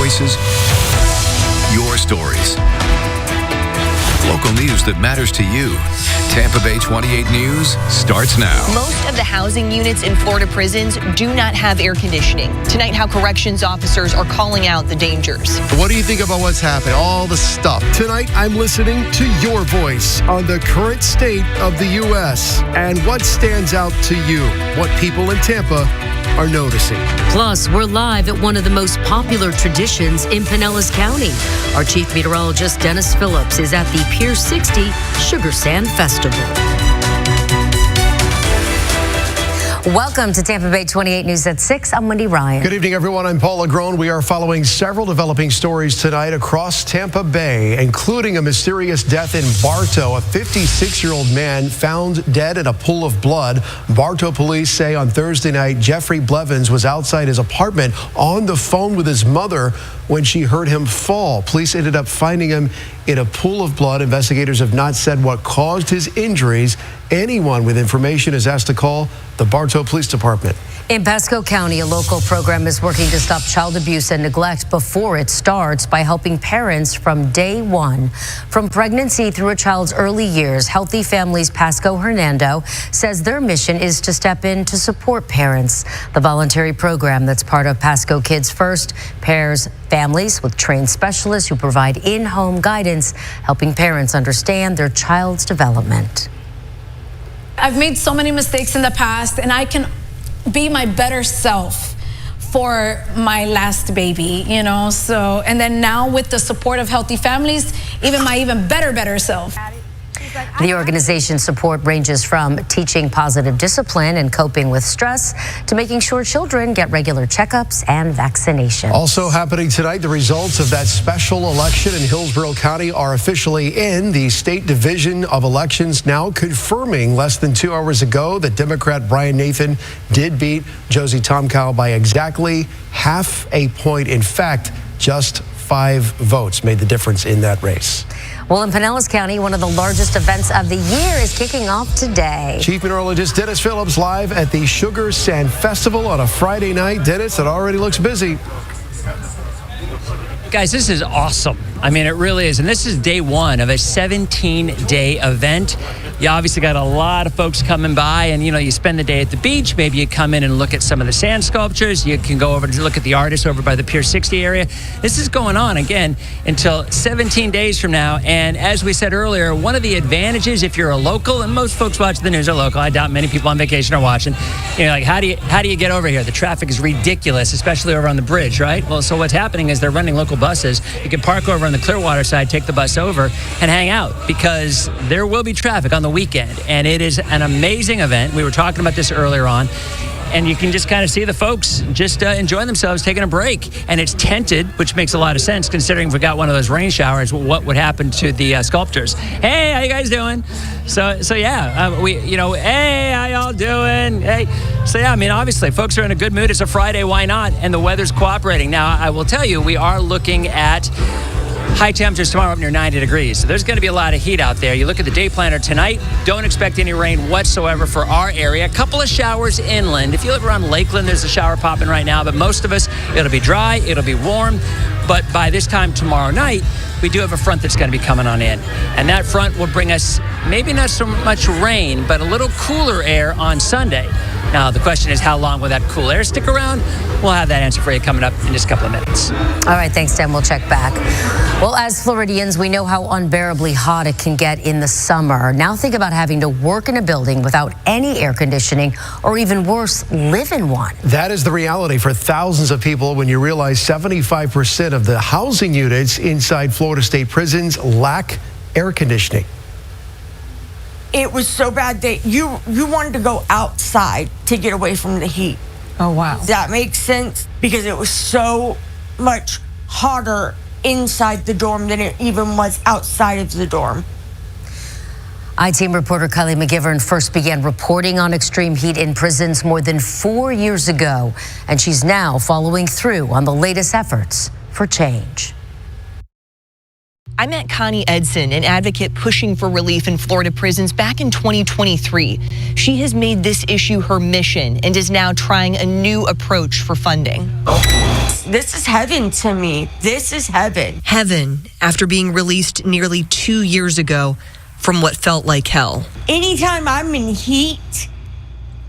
voices, your stories. Local news that matters to you. Tampa Bay 28 News starts now. Most of the housing units in Florida prisons do not have air conditioning. Tonight, how corrections officers are calling out the dangers. What do you think about what's happening? All the stuff. Tonight, I'm listening to your voice on the current state of the U.S. and what stands out to you, what people in Tampa are noticing. Plus, we're live at one of the most popular traditions in Pinellas County. Our chief meteorologist, Dennis Phillips, is at the Pier 60 Sugar Sand Festival. Welcome to Tampa Bay 28 News at 6. I'm Wendy Ryan. Good evening, everyone. I'm Paul Agrone. We are following several developing stories tonight across Tampa Bay, including a mysterious death in Bartow. A 56-year-old man found dead in a pool of blood. Bartow police say on Thursday night, Jeffrey Blevins was outside his apartment on the phone with his mother when she heard him fall. Police ended up finding him in a pool of blood. Investigators have not said what caused his injuries. Anyone with information is asked to call the Bartow Police Department. In Pasco County, a local program is working to stop child abuse and neglect before it starts by helping parents from day one. From pregnancy through a child's early years, Healthy Families Pasco Hernando says their mission is to step in to support parents. The voluntary program that's part of Pasco Kids First pairs families with trained specialists who provide in-home guidance, helping parents understand their child's development. I've made so many mistakes in the past, and I can be my better self for my last baby, you know. So, and then now with the support of Healthy Families, even my better self. The organization's support ranges from teaching positive discipline and coping with stress to making sure children get regular checkups and vaccinations. Also happening tonight, the results of that special election in Hillsborough County are officially in. The State Division of Elections now confirming less than 2 hours ago that Democrat Brian Nathan did beat Josie Tomkow by exactly half a point. In fact, just 5 votes made the difference in that race. Well, in Pinellas County, one of the largest events of the year is kicking off today. Chief Meteorologist Dennis Phillips live at the Sugar Sand Festival on a Friday night. Dennis, it already looks busy. Guys, this is awesome. I mean, it really is. And this is day one of a 17-day event. You obviously got a lot of folks coming by, and, you know, you spend the day at the beach. Maybe you come in and look at some of the sand sculptures. You can go over to look at the artists over by the Pier 60 area. This is going on, again, until 17 days from now. And as we said earlier, one of the advantages, if you're a local, and most folks watching the news are local, I doubt many people on vacation are watching, you know, like, how do you get over here? The traffic is ridiculous, especially over on the bridge, right? Well, so what's happening is they're running local buses. You can park over on the Clearwater side, take the bus over, and hang out, because there will be traffic on the weekend, and it is an amazing event. We were talking about this earlier on, and you can just kind of see the folks just enjoying themselves, taking a break. And it's tented, which makes a lot of sense considering if we got one of those rain showers, what would happen to the sculptures? Hey, how you guys doing? So yeah, hey, how y'all doing? Hey, so yeah, I mean, obviously, folks are in a good mood. It's a Friday, why not? And the weather's cooperating. Now, I will tell you, we are looking at high temperatures tomorrow up near 90 degrees. So there's going to be a lot of heat out there. You look at the day planner tonight, don't expect any rain whatsoever for our area. A couple of showers inland. If you live around Lakeland, there's a shower popping right now, but most of us, it'll be dry, it'll be warm. But by this time tomorrow night, we do have a front that's going to be coming on in. And that front will bring us maybe not so much rain, but a little cooler air on Sunday. Now, the question is, how long will that cool air stick around? We'll have that answer for you coming up in just a couple of minutes. All right, thanks, Dan. We'll check back. Well, as Floridians, we know how unbearably hot it can get in the summer. Now think about having to work in a building without any air conditioning, or even worse, live in one. That is the reality for thousands of people when you realize 75% of the housing units inside Florida state prisons lack air conditioning. It was so bad that you wanted to go outside to get away from the heat. Oh, wow. That makes sense, because it was so much hotter inside the dorm than it even was outside of the dorm. I-Team reporter Kylie McGivern first began reporting on extreme heat in prisons more than 4 years ago, and she's now following through on the latest efforts for change. I met Connie Edson, an advocate pushing for relief in Florida prisons, back in 2023. She has made this issue her mission and is now trying a new approach for funding. This is heaven to me. This is heaven. Heaven after being released nearly 2 years ago from what felt like hell. Anytime I'm in heat,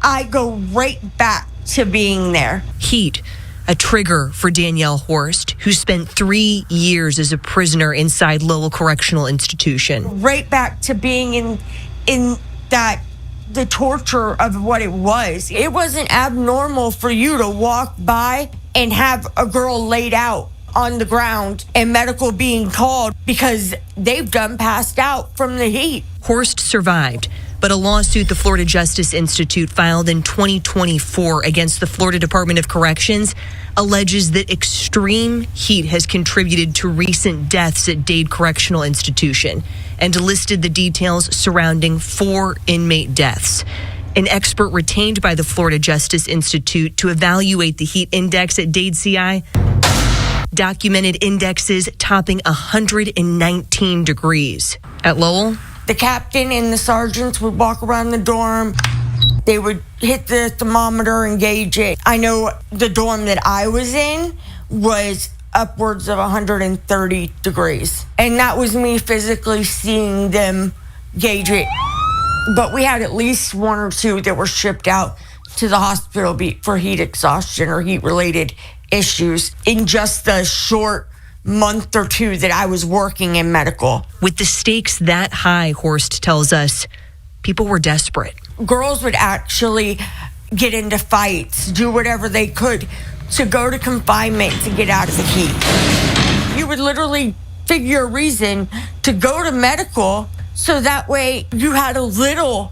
I go right back to being there. Heat, a trigger for Danielle Horst, who spent 3 years as a prisoner inside Lowell Correctional Institution. Right back to being in that, the torture of what it was. It wasn't abnormal for you to walk by and have a girl laid out on the ground and medical being called because they've done passed out from the heat. Horst survived, but a lawsuit the Florida Justice Institute filed in 2024 against the Florida Department of Corrections alleges that extreme heat has contributed to recent deaths at Dade Correctional Institution and listed the details surrounding 4 inmate deaths. An expert retained by the Florida Justice Institute to evaluate the heat index at Dade CI documented indexes topping 119 degrees. At Lowell, the captain and the sergeants would walk around the dorm. They would hit the thermometer and gauge it. I know the dorm that I was in was upwards of 130 degrees. And that was me physically seeing them gauge it. But we had at least 1 or 2 that were shipped out to the hospital for heat exhaustion or heat-related issues in just the short month or 2 that I was working in medical. With the stakes that high, Horst tells us, people were desperate. Girls would actually get into fights, do whatever they could to go to confinement to get out of the heat. You would literally figure a reason to go to medical so that way you had a little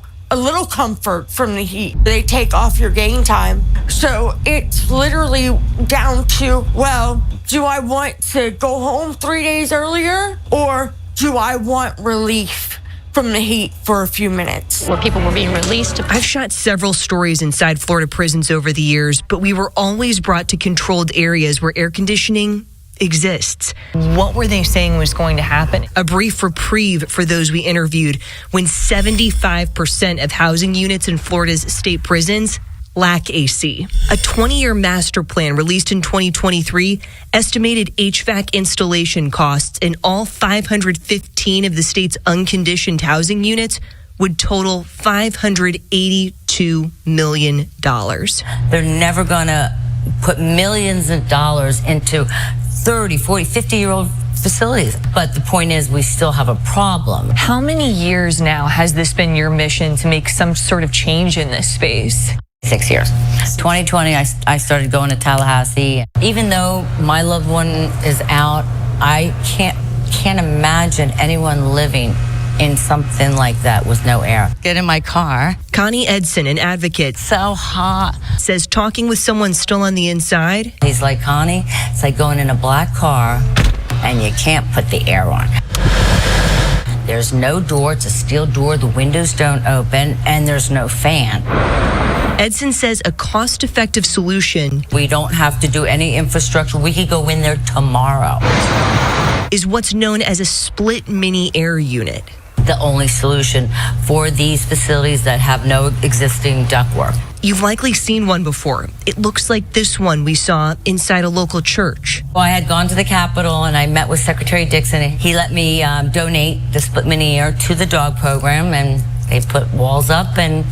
comfort from the heat. They take off your gain time. So it's literally down to, well, do I want to go home 3 days earlier or do I want relief from the heat for a few minutes? Where people were being released. I've shot several stories inside Florida prisons over the years, but we were always brought to controlled areas where air conditioning exists. What were they saying was going to happen? A brief reprieve for those we interviewed when 75% of housing units in Florida's state prisons lack AC. A 20-year master plan released in 2023 estimated HVAC installation costs in all 515 of the state's unconditioned housing units would total $582 million. They're never going to put millions of dollars into 30, 40, 50-year-old facilities. But the point is, we still have a problem. How many years now has this been your mission to make some sort of change in this space? 6 years. 2020, I started going to Tallahassee. Even though my loved one is out, I can't imagine anyone living in something like that with no air. Get in my car. Connie Edson, an advocate, So hot. says talking with someone still on the inside. He's like, Connie, it's like going in a black car and you can't put the air on. There's no door, it's a steel door, the windows don't open, and there's no fan. Edson says a cost-effective solution We don't have to do any infrastructure. We could go in there tomorrow. is what's known as a split mini air unit. The only solution for these facilities that have no existing ductwork. You've likely seen one before. It looks like this one we saw inside a local church. Well, I had gone to the Capitol and I met with Secretary Dixon. He let me donate the split mini air to the dog program, and they put walls up and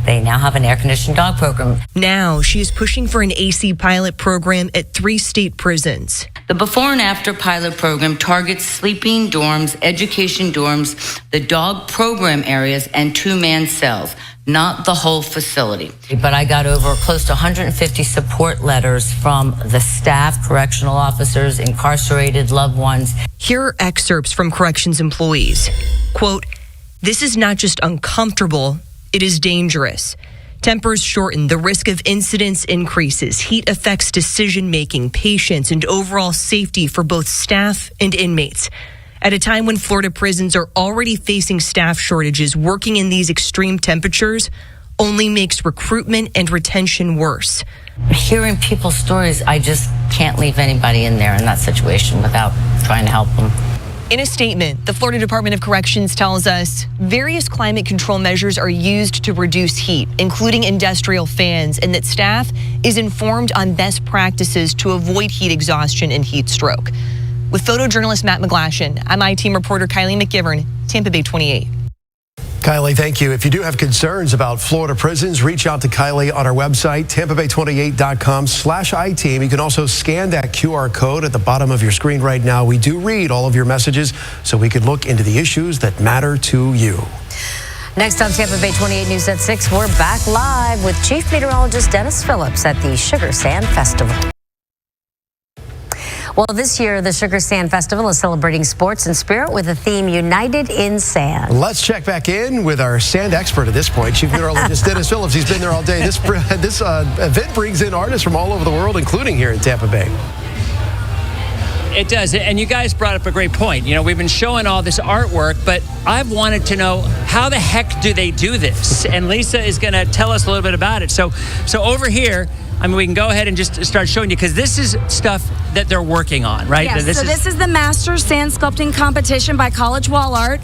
they now have an air-conditioned dog program. Now she is pushing for an AC pilot program at 3 state prisons. The before and after pilot program targets sleeping dorms, education dorms, the dog program areas, and 2-man cells, not the whole facility. But I got over close to 150 support letters from the staff, correctional officers, incarcerated loved ones. Here are excerpts from corrections employees. Quote, "This is not just uncomfortable, it is dangerous. Tempers shorten, the risk of incidents increases, heat affects decision-making, patience, and overall safety for both staff and inmates. At a time when Florida prisons are already facing staff shortages, working in these extreme temperatures only makes recruitment and retention worse." Hearing people's stories, I just can't leave anybody in there in that situation without trying to help them. In a statement, the Florida Department of Corrections tells us various climate control measures are used to reduce heat, including industrial fans, and that staff is informed on best practices to avoid heat exhaustion and heat stroke. With photojournalist Matt McGlashan, I'm I-Team reporter Kylie McGivern, Tampa Bay 28. Kylie, thank you. If you do have concerns about Florida prisons, reach out to Kylie on our website, tampabay28.com/iTeam. You can also scan that QR code at the bottom of your screen right now. We do read all of your messages so we can look into the issues that matter to you. Next on Tampa Bay 28 News at 6, we're back live with Chief Meteorologist Dennis Phillips at the Sugar Sand Festival. Well, this year, the Sugar Sand Festival is celebrating sports and spirit with the theme United in Sand. Let's check back in with our sand expert at this point, Chief Meteorologist Dennis Phillips. He's been there all day. This event brings in artists from all over the world, including here in Tampa Bay. It does, and you guys brought up a great point. You know, we've been showing all this artwork, but I've wanted to know, how the heck do they do this? And Lisa is going to tell us a little bit about it. So over here, I mean, we can go ahead and just start showing you, because this is stuff that they're working on, right? Yes, this is the Masters Sand Sculpting Competition by College Wall Art.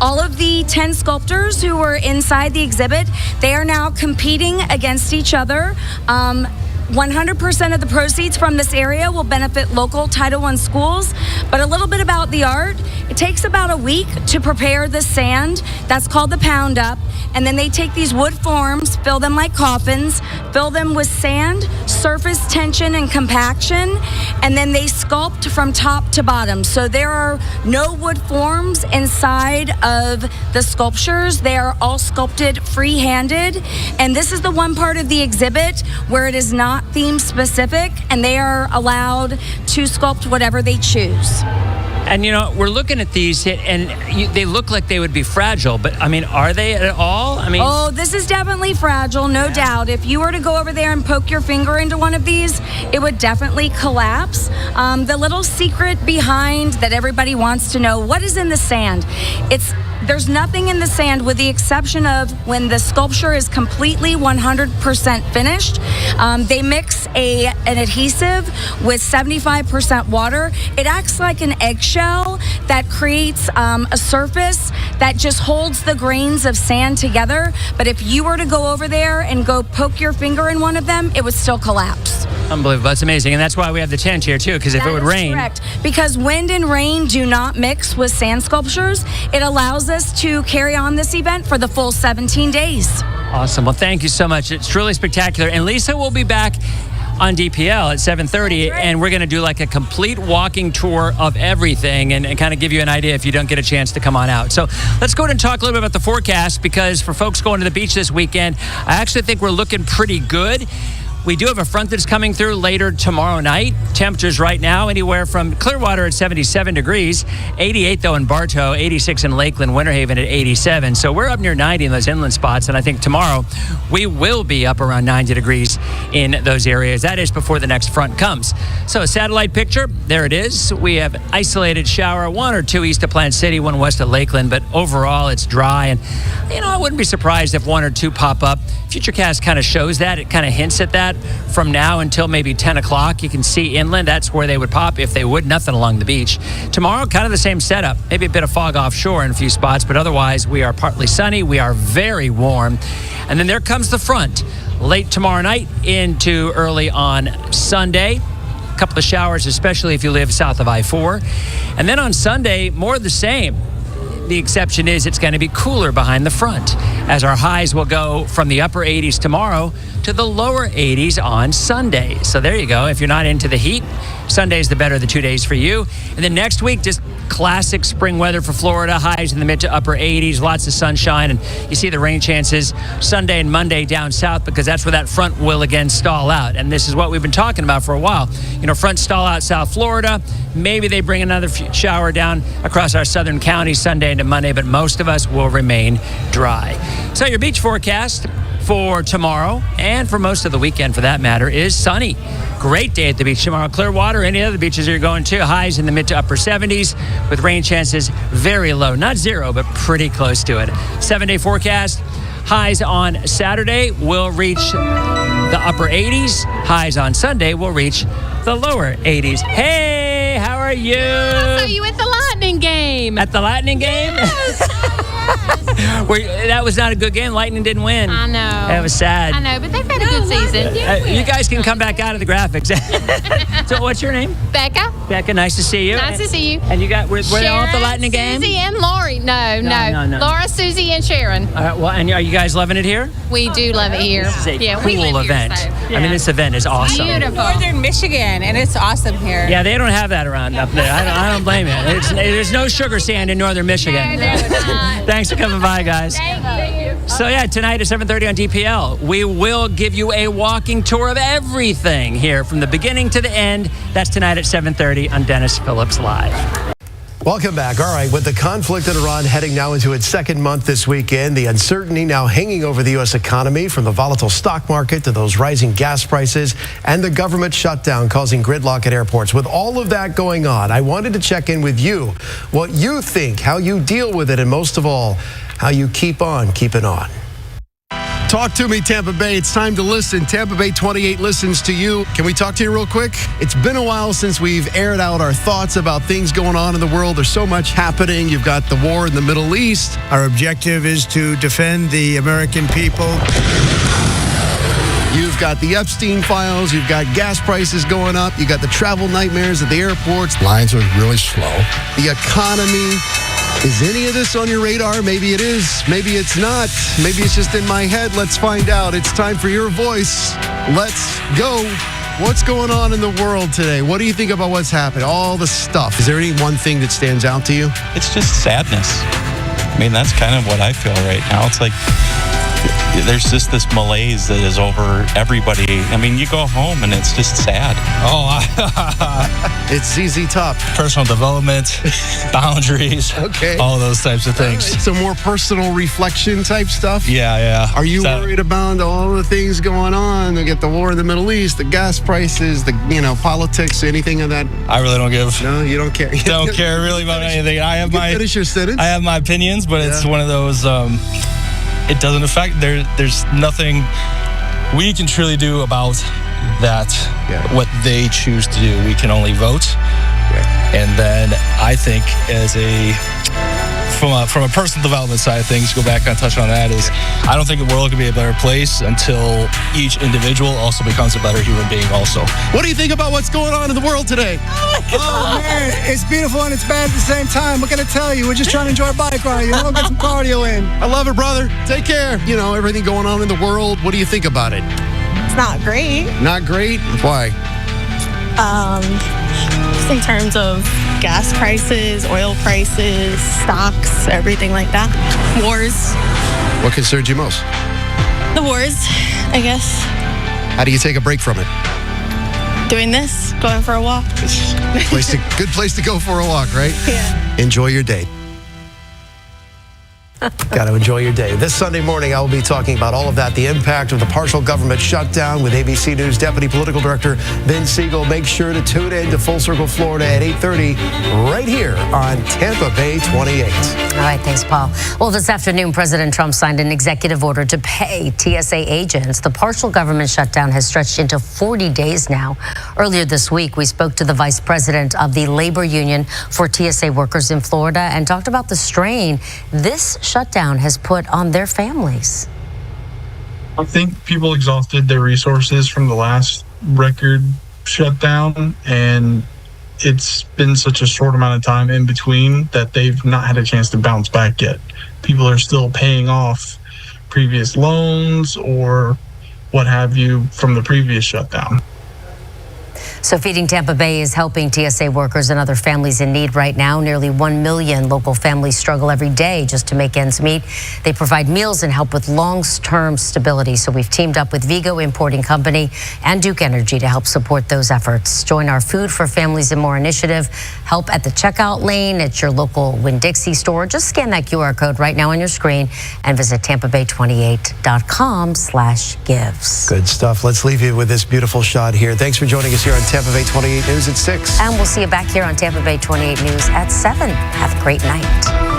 All of the 10 sculptors who were inside the exhibit, they are now competing against each other. 100% of the proceeds from this area will benefit local Title I schools. But a little bit about the art. It takes about a week to prepare the sand. That's called the pound up. And then they take these wood forms, fill them like coffins, fill them with sand, surface tension and compaction, and then they sculpt from top to bottom. So there are no wood forms inside of the sculptures. They are all sculpted free-handed. And this is the one part of the exhibit where it is not theme specific, and they are allowed to sculpt whatever they choose. And, you know, we're looking at these, and they look like they would be fragile, but, I mean, are they at all? I mean, oh, this is definitely fragile, no doubt. If you were to go over there and poke your finger into one of these, it would definitely collapse. The little secret behind that everybody wants to know, what is in the sand? There's nothing in the sand with the exception of when the sculpture is completely 100% finished. They mix an adhesive with 75% water. It acts like an eggshell that creates a surface that just holds the grains of sand together. But if you were to go over there and go poke your finger in one of them, it would still collapse. Unbelievable. That's amazing. And that's why we have the tent here, too, because if it would rain. Correct. Because wind and rain do not mix with sand sculptures. It allows us to carry on this event for the full 17 days. Awesome. Well, thank you so much. It's really spectacular. And Lisa will be back on DPL at 7:30, and we're going to do like a complete walking tour of everything and kind of give you an idea if you don't get a chance to come on out. So let's go ahead and talk a little bit about the forecast, because for folks going to the beach this weekend, I actually think we're looking pretty good. We do have a front that's coming through later tomorrow night. Temperatures right now anywhere from Clearwater at 77 degrees, 88 though in Bartow, 86 in Lakeland, Winter Haven at 87. So we're up near 90 in those inland spots, and I think tomorrow we will be up around 90 degrees in those areas. That is before the next front comes. So a satellite picture, there it is. We have isolated shower, 1 or 2 east of Plant City, 1 west of Lakeland, but overall it's dry. And, you know, I wouldn't be surprised if 1 or 2 pop up. Futurecast kind of shows that. It kind of hints at that. From now until maybe 10 o'clock, you can see inland. That's where they would pop if they would. Nothing along the beach. Tomorrow, kind of the same setup. Maybe a bit of fog offshore in a few spots, but otherwise we are partly sunny. We are very warm. And then there comes the front. Late tomorrow night into early on Sunday. A couple of showers, especially if you live south of I-4. And then on Sunday, more of the same. The exception is it's going to be cooler behind the front, as our highs will go from the upper 80s tomorrow to the lower 80s on Sunday. So there you go. If you're not into the heat, Sunday's the better of the 2 days for you. And then next week, just classic spring weather for Florida. Highs in the mid to upper 80s, lots of sunshine. And you see the rain chances Sunday and Monday down south, because that's where that front will again stall out. And this is what we've been talking about for a while. You know, front stall out South Florida. Maybe they bring another shower down across our southern counties Sunday into Monday, but most of us will remain dry. So your beach forecast for tomorrow, and for most of the weekend for that matter, is sunny. Great day at the beach tomorrow. Clearwater, any other beaches you're going to, highs in the mid to upper 70s with rain chances very low. Not zero, but pretty close to it. 7-day forecast. Highs on Saturday will reach the upper 80s. Highs on Sunday will reach the lower 80s. Hey, how are are you? I saw you at the Lightning game. At the Lightning game? That was not a good game. Lightning didn't win. I know. That was sad. I know, but they've had a good season. You guys can come back out of the graphics. So what's your name? Becca. Becca, nice to see you. Nice to see you. And you got, were they all at the Lightning game? Susie and Lori. No. Laura, Susie, and Sharon. Well, and are you guys loving it here? We do love it here. This is a we cool live event. Here, so. I mean, this event is awesome. Beautiful. Northern Michigan, and it's awesome here. Yeah, they don't have that around up there. I don't blame you. There's no sugar sand in Northern Michigan. Thanks for coming by, guys. Thank you. So yeah, tonight at 7:30 on DPL, we will give you a walking tour of everything here from the beginning to the end. That's tonight at 7:30 on Dennis Phillips Live. Welcome back. All right, with the conflict in Iran heading now into its second month this weekend, the uncertainty now hanging over the U.S. economy, from the volatile stock market to those rising gas prices and the government shutdown causing gridlock at airports. With all of that going on, I wanted to check in with you, what you think, how you deal with it, and most of all, how you keep on keeping on. Talk to me, Tampa Bay. It's time to listen. Tampa Bay 28 listens to you. Can we talk to you real quick? It's been a while since we've aired out our thoughts about things going on in the world. There's so much happening. You've got the war in the Middle East. Our objective is to defend the American people. You've got the Epstein files. You've got gas prices going up. You've got the travel nightmares at the airports. Lines are really slow. The economy. Is any of this on your radar? Maybe it is. Maybe it's not. Maybe it's just in my head. Let's find out. It's time for your voice. Let's go. What's going on in the world today? What do you think about what's happened? All the stuff. Is there any one thing that stands out to you? It's just sadness. I mean, that's kind of what I feel right now. It's like there's just this malaise that is over everybody. I mean, you go home and it's just sad. It's ZZ Top. Personal development, boundaries, okay, all those types of things. Right. Some more personal reflection type stuff. Yeah. Are you worried about all the things going on? We get the war in the Middle East, the gas prices, the politics, anything of that? I really don't give. No, you don't care. Don't care really about anything. Finish your sentence. I have my opinions, but it's one of those. It doesn't affect. There's nothing we can truly do about that. What they choose to do, we can only vote. And then I think, from a personal development side of things, go back and touch on that, is I don't think the world could be a better place until each individual also becomes a better human being also. What do you think about what's going on in the world today? Oh man, it's beautiful and it's bad at the same time. What can I tell you? We're just trying to enjoy a bike ride, get some cardio in. I love it, brother. Take care. Everything going on in the world. What do you think about it? It's not great. Not great? Why? Just in terms of gas prices, oil prices, stocks, everything like that. Wars. What concerns you most? The wars, I guess. How do you take a break from it? Doing this, going for a walk. Good place to go for a walk, right? Yeah. Enjoy your day. Got to enjoy your day. This Sunday morning, I will be talking about all of that, the impact of the partial government shutdown with ABC News Deputy Political Director Ben Siegel. Make sure to tune in to Full Circle Florida at 8:30 right here on Tampa Bay 28. All right, thanks, Paul. Well, this afternoon, President Trump signed an executive order to pay TSA agents. The partial government shutdown has stretched into 40 days now. Earlier this week, we spoke to the vice president of the labor union for TSA workers in Florida and talked about the strain this shutdown has put on their families. I think people exhausted their resources from the last record shutdown, and it's been such a short amount of time in between that they've not had a chance to bounce back yet. People are still paying off previous loans or what have you from the previous shutdown. So Feeding Tampa Bay is helping TSA workers and other families in need right now. Nearly 1 million local families struggle every day just to make ends meet. They provide meals and help with long-term stability. So we've teamed up with Vigo Importing Company and Duke Energy to help support those efforts. Join our Food for Families and More initiative. Help at the checkout lane at your local Winn-Dixie store. Just scan that QR code right now on your screen and visit tampabay28.com/gives. Good stuff. Let's leave you with this beautiful shot here. Thanks for joining us here on Tampa Bay 28 News at 6. And we'll see you back here on Tampa Bay 28 News at 7. Have a great night.